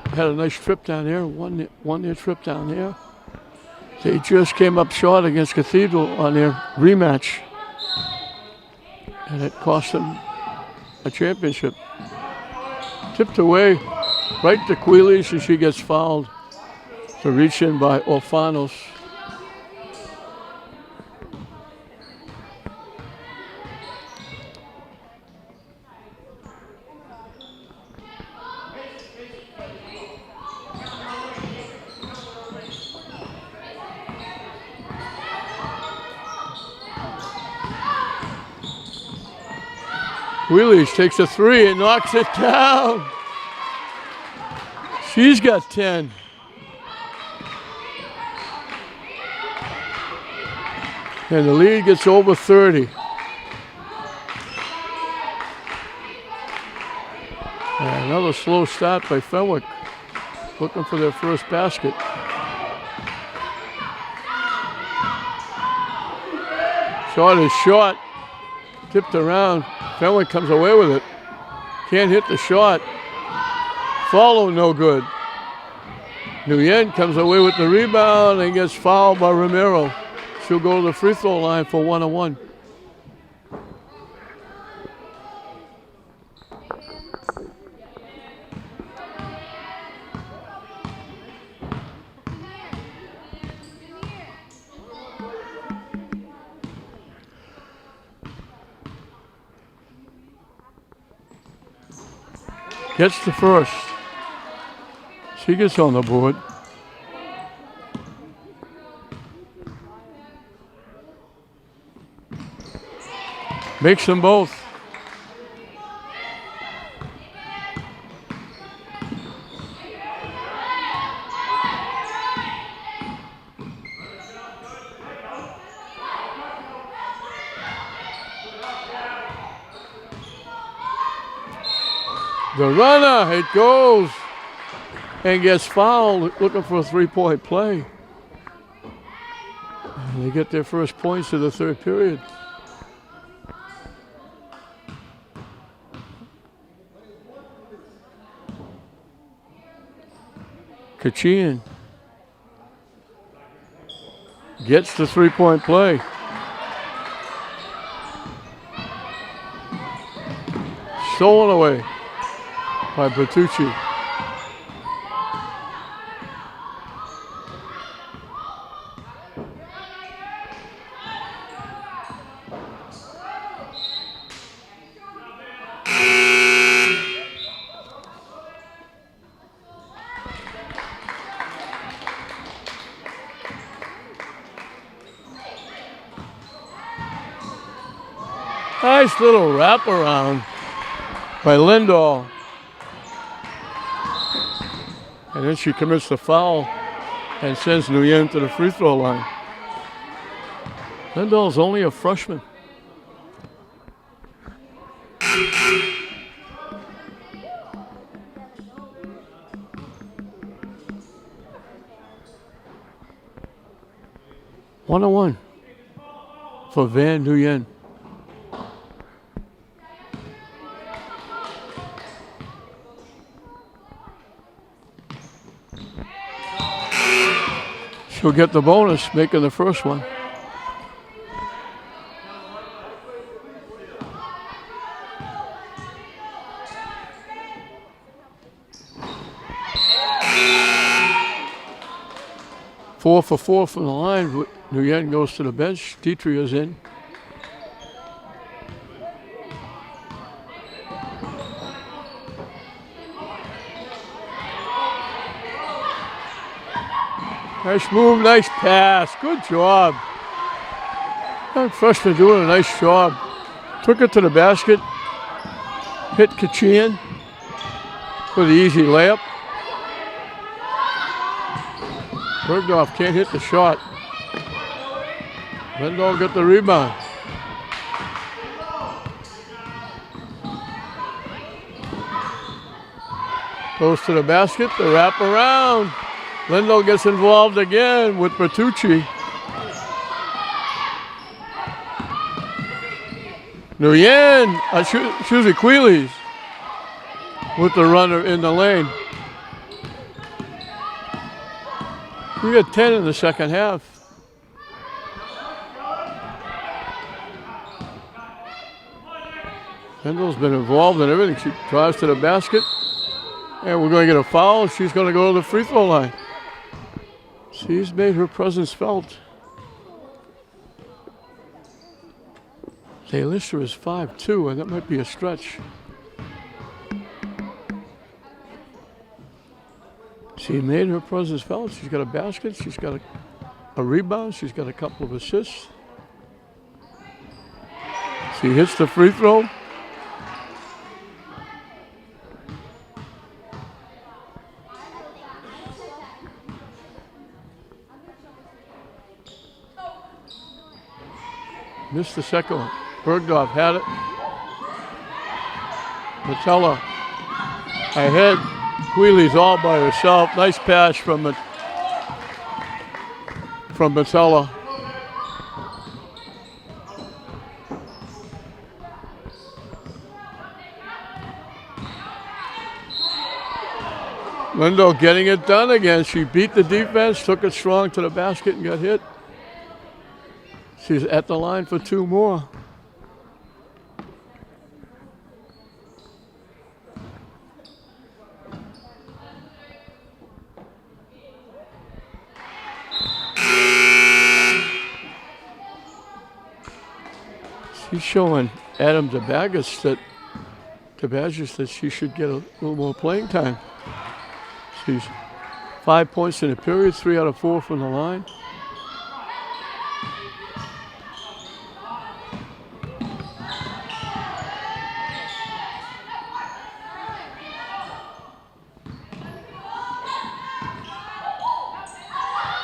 had a nice trip down there, won their trip down there. They just came up short against Cathedral on their rematch, and it cost them a championship. Tipped away right to Queeley, and she gets fouled to reach in by Orfanos. Wheelies takes a 3 and knocks it down. She's got 10. And the lead gets over 30. And another slow start by Fenwick, looking for their first basket. Shot is short, tipped around. Fenwick comes away with it. Can't hit the shot. Follow, no good. Nguyen comes away with the rebound and gets fouled by Romero. She'll go to the free throw line for 1-on-1. gets the first. She gets on the board. Makes them both. The runner, it goes and gets fouled, looking for a three-point play. And they get their first points of the third period. Kachian gets the three-point play. Stolen away by Bertucci. Nice little wraparound by Lindahl. And then she commits the foul and sends Nguyen to the free throw line. Lindahl's only a freshman. One-on-one for Van Nguyen. She'll get the bonus, making the first one. Four for four from the line. Nguyen goes to the bench. Detria's in. Nice move, nice pass. Good job. Young freshman doing a nice job. Took it to the basket. Hit Kachian for the easy layup. Bergdorf can't hit the shot. Lindahl got the rebound. Goes to the basket, the wrap around. Lindahl gets involved again with Bertucci. Nguyen, excuse me, Queeley's with the runner in the lane. We got 10 in the second half. Lindahl's been involved in everything. She drives to the basket, and we're going to get a foul. She's going to go to the free throw line. She's made her presence felt. They list her as 5'2", and that might be a stretch. She made her presence felt. She's got a basket. She's got a rebound. She's got a couple of assists. She hits the free throw. Missed the second one. Bergdorf had it. Metella ahead. Queeley's all by herself. Nice pass from Metella. Lindahl getting it done again. She beat the defense, took it strong to the basket and got hit. She's at the line for two more. She's showing Adam DeBaggis that to Badgers that she should get a little more playing time. She's 5 points in the period, 3 out of 4 from the line.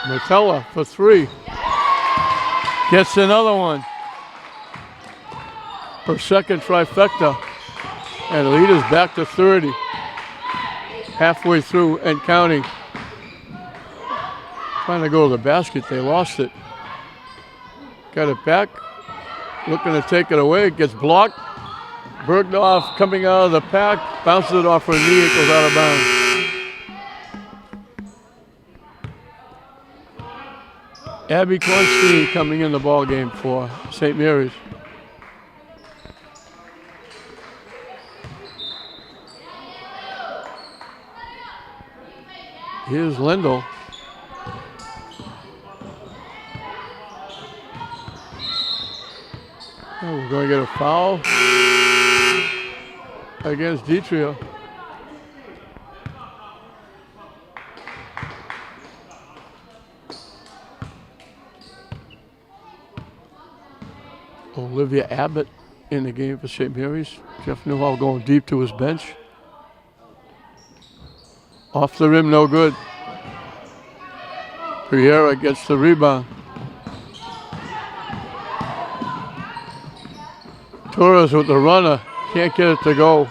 Metella for 3. Gets another one. Her second trifecta. And the lead is back to 30. Halfway through and counting. Trying to go to the basket. They lost it. Got it back. Looking to take it away. It gets blocked. Bergdorf coming out of the pack. Bounces it off her knee. It goes out of bounds. Abby Klunstein coming in the ball game for St. Mary's. Here's Lindell. Oh, we're going to get a foul against Detria. Olivia Abbott in the game for St. Mary's. Jeff Newhall going deep to his bench. Off the rim, no good. Pereira gets the rebound. Torres with the runner. Can't get it to go.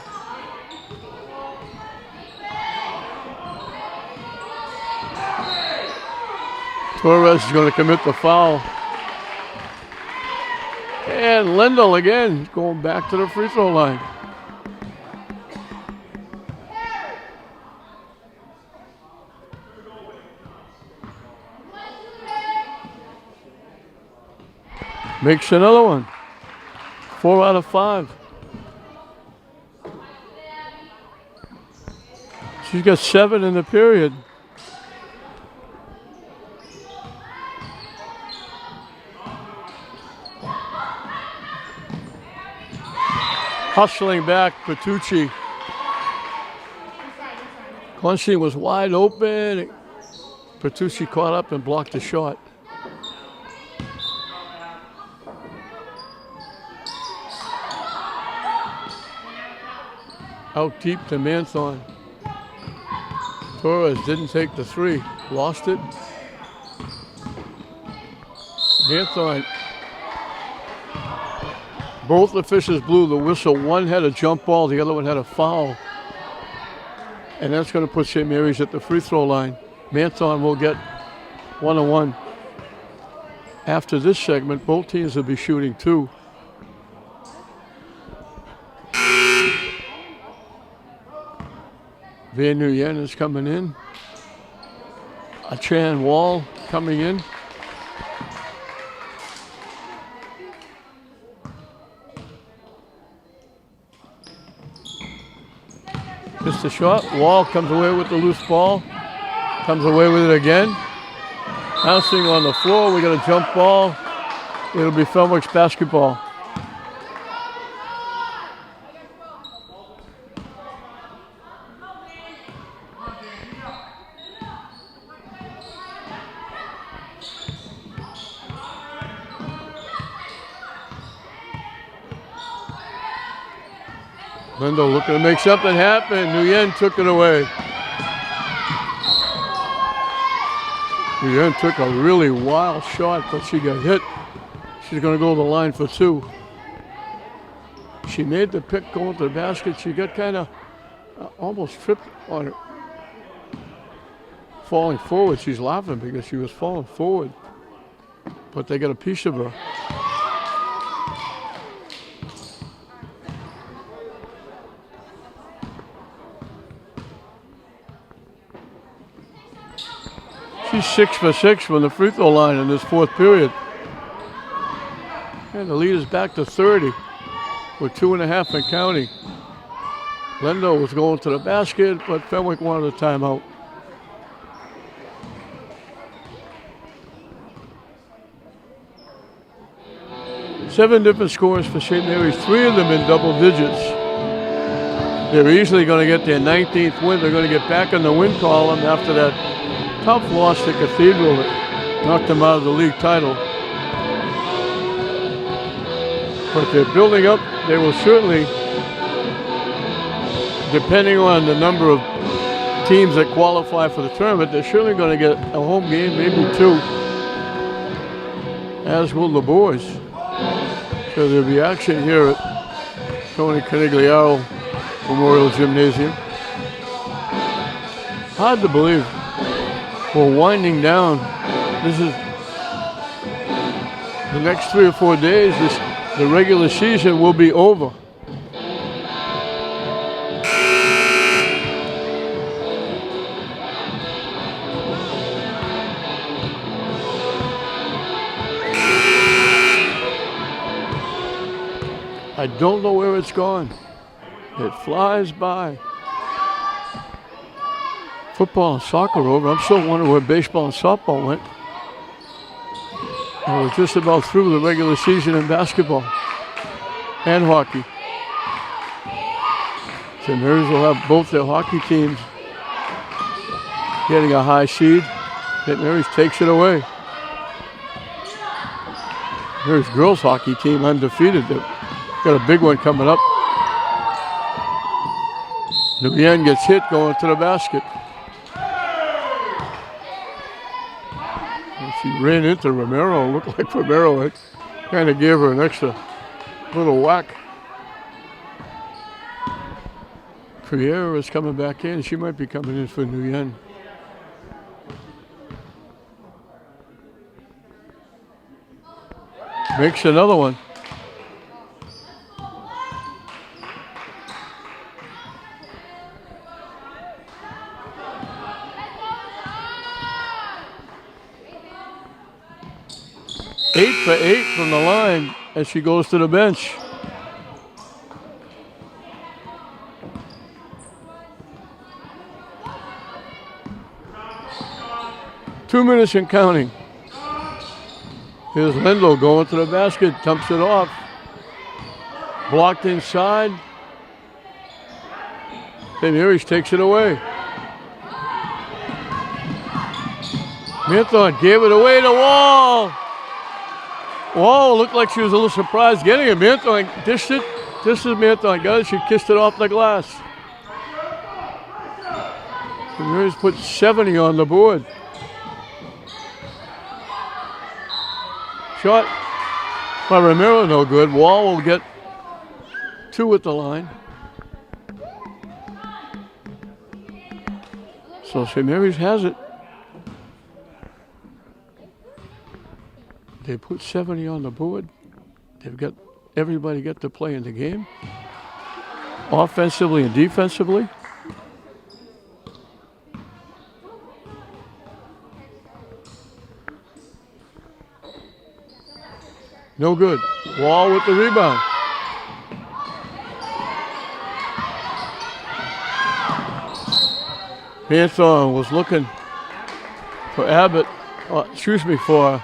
Torres is going to commit the foul. And Lindell again going back to the free throw line. Makes another one. 4 out of 5. She's got 7 in the period. Hustling back, Bertucci. Constantine was wide open. Bertucci caught up and blocked the shot. Out deep to Manthon. Torres didn't take the 3. Lost it. Manthon. Both officials blew the whistle. One had a jump ball, the other one had a foul. And that's going to put St. Mary's at the free throw line. Manthon will get 1-on-1. After this segment, both teams will be shooting 2. Van Nguyen is coming in. Achan Wall coming in. Missed the shot. Wall comes away with the loose ball. Comes away with it again. Bouncing on the floor. We got a jump ball. It'll be Fenwick's basketball. Lindell looking to make something happen. Nguyen took it away. Nguyen took a really wild shot, but she got hit. She's going to go to the line for 2. She made the pick going to the basket. She got kind of almost tripped on her. Falling forward. She's laughing because she was falling forward. But they got a piece of her. She's 6 for 6 from the free throw line in this 4th period. And the lead is back to 30 with 2.5 and counting. Lindell was going to the basket, but Fenwick wanted a timeout. Seven different scores for St. Mary's, 3 of them in double digits. They're easily going to get their 19th win. They're going to get back in the win column after that tough loss to Cathedral that knocked them out of the league title. But they're building up. They will certainly, depending on the number of teams that qualify for the tournament, they're surely going to get a home game, maybe two, as will the boys. So there'll be action here at Tony Canigliaro Memorial Gymnasium. Hard to believe. We're winding down. This is the next 3 or 4 days. The regular season will be over. I don't know where it's gone. It flies by. Football and soccer over. I'm still wondering where baseball and softball went. And we're just about through the regular season in basketball and hockey. St. Mary's will have both their hockey teams getting a high seed. St. Mary's takes it away. Mary's girls hockey team undefeated. They've got a big one coming up. Nguyen gets hit going to the basket. And she ran into Romero. Looked like Romero had kind of gave her an extra little whack. Crier is coming back in. She might be coming in for Nguyen. Makes another one. Eight for 8 from the line as she goes to the bench. Two minutes and counting. Here's Lindlow going to the basket, dumps it off. Blocked inside. St. Mary's takes it away. Manthon gave it away to Wall. Wall looked like she was a little surprised getting it. Manthon dished it. This is Manthon got it. She kissed it off the glass. St. Mary's put 70 on the board. Shot by Romero, no good. Wall will get 2 at the line. So St. Mary's has it. They put 70 on the board. They've got everybody get to play in the game, offensively and defensively. No good. Wall with the rebound. Manthon was looking for Abbott, for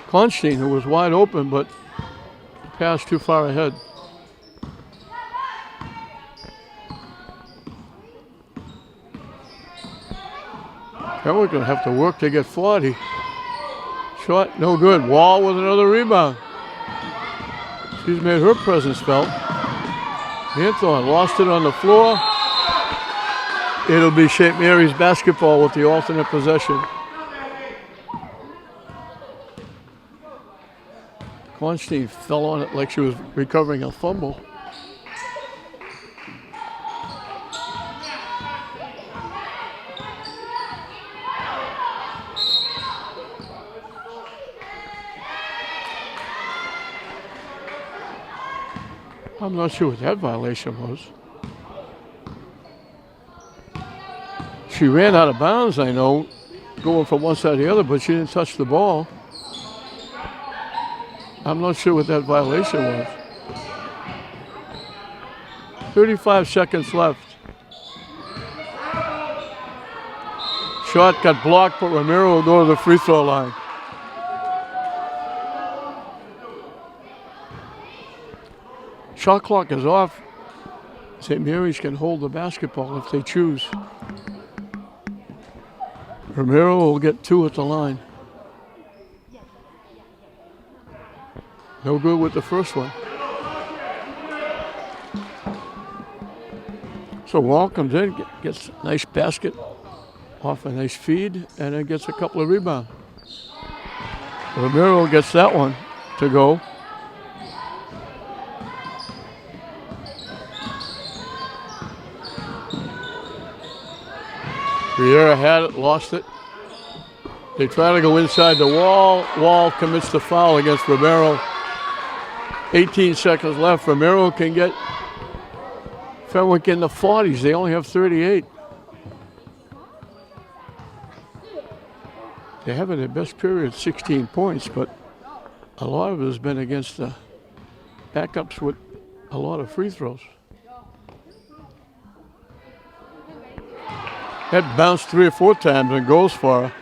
Constein, who was wide open, but passed too far ahead. Now we're going to have to work to get 40. Shot, no good. Wall with another rebound. She's made her presence felt. Manthon lost it on the floor. It'll be St. Mary's basketball with the alternate possession. Constein fell on it like she was recovering a fumble. I'm not sure what that violation was. She ran out of bounds, I know, going from one side to the other, but she didn't touch the ball. I'm not sure what that violation was. 35 seconds left. Shot got blocked, but Romero will go to the free throw line. Shot clock is off. St. Mary's can hold the basketball if they choose. Romero will get 2 at the line. No good with the first one. So Wall comes in, gets a nice basket off a nice feed, and then gets a couple of rebounds. Romero gets that one to go. Riera had it, lost it. They try to go inside the wall. Wall commits the foul against Romero. 18 seconds left. Romero can get Fenwick in the 40s. They only have 38. They have in their best period 16 points, but a lot of it has been against the backups with a lot of free throws. That bounced 3 or 4 times and goes for her.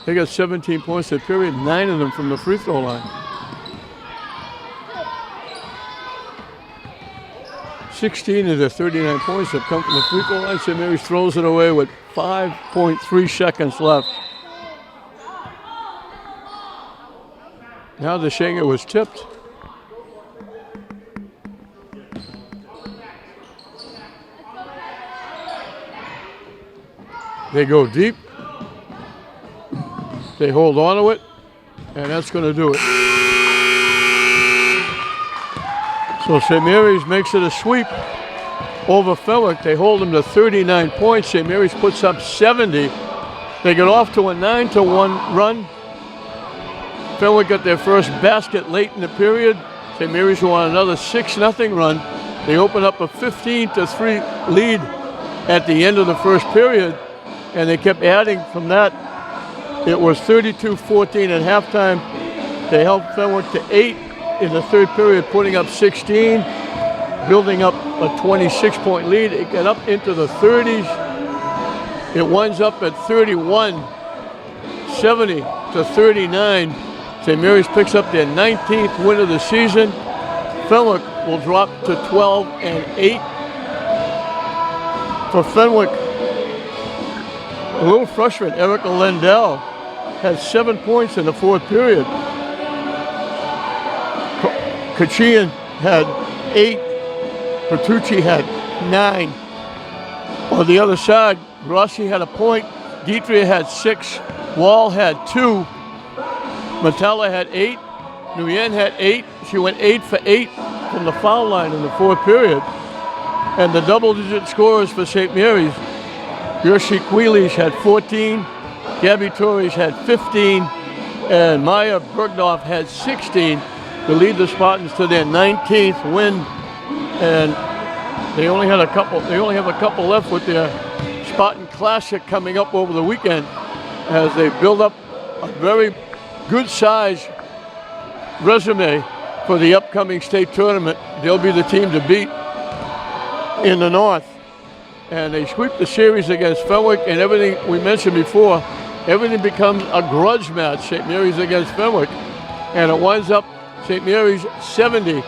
They got 17 points in the period, 9 of them from the free throw line. 16 of the 39 points have come from the free throw line. St. Mary's throws it away with 5.3 seconds left. Now the Shanger was tipped. They go deep. They hold on to it, and that's going to do it. So St. Mary's makes it a sweep over Fenwick. They hold them to 39 points. St. Mary's puts up 70. They get off to a 9-1 run. Fenwick got their first basket late in the period. St. Mary's go on another 6-0 run. They open up a 15-3 lead at the end of the first period, and they kept adding from that. It was 32-14 at halftime. They held Fenwick to 8 in the third period, putting up 16, building up a 26-point lead. It got up into the 30s. It winds up at 31, 70-39. St. Mary's picks up their 19th win of the season. Fenwick will drop to 12-8. For Fenwick, a little freshman, Erica Lendell, had 7 points in the fourth period. Kachian had 8. Bertucci had 9. On the other side, Rossi had a point. Dietrich had 6. Wall had 2. Matella had 8. Nguyen had 8. She went 8 for 8 from the foul line in the fourth period. And the double-digit scorers for St. Mary's, Yoshi Quilish had 14. Gabby Torres had 15. And Maya Bergdorf had 16 to lead the Spartans to their 19th win. And they only have a couple left with their Spartan Classic coming up over the weekend as they build up a very good size resume for the upcoming state tournament. They'll be the team to beat in the North. And they sweep the series against Fenwick, and everything we mentioned before, everything becomes a grudge match, St. Mary's against Fenwick. And it winds up St. Mary's 70,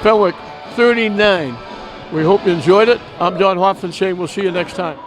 Fenwick 39. We hope you enjoyed it. I'm John Hoffman saying we'll see you next time.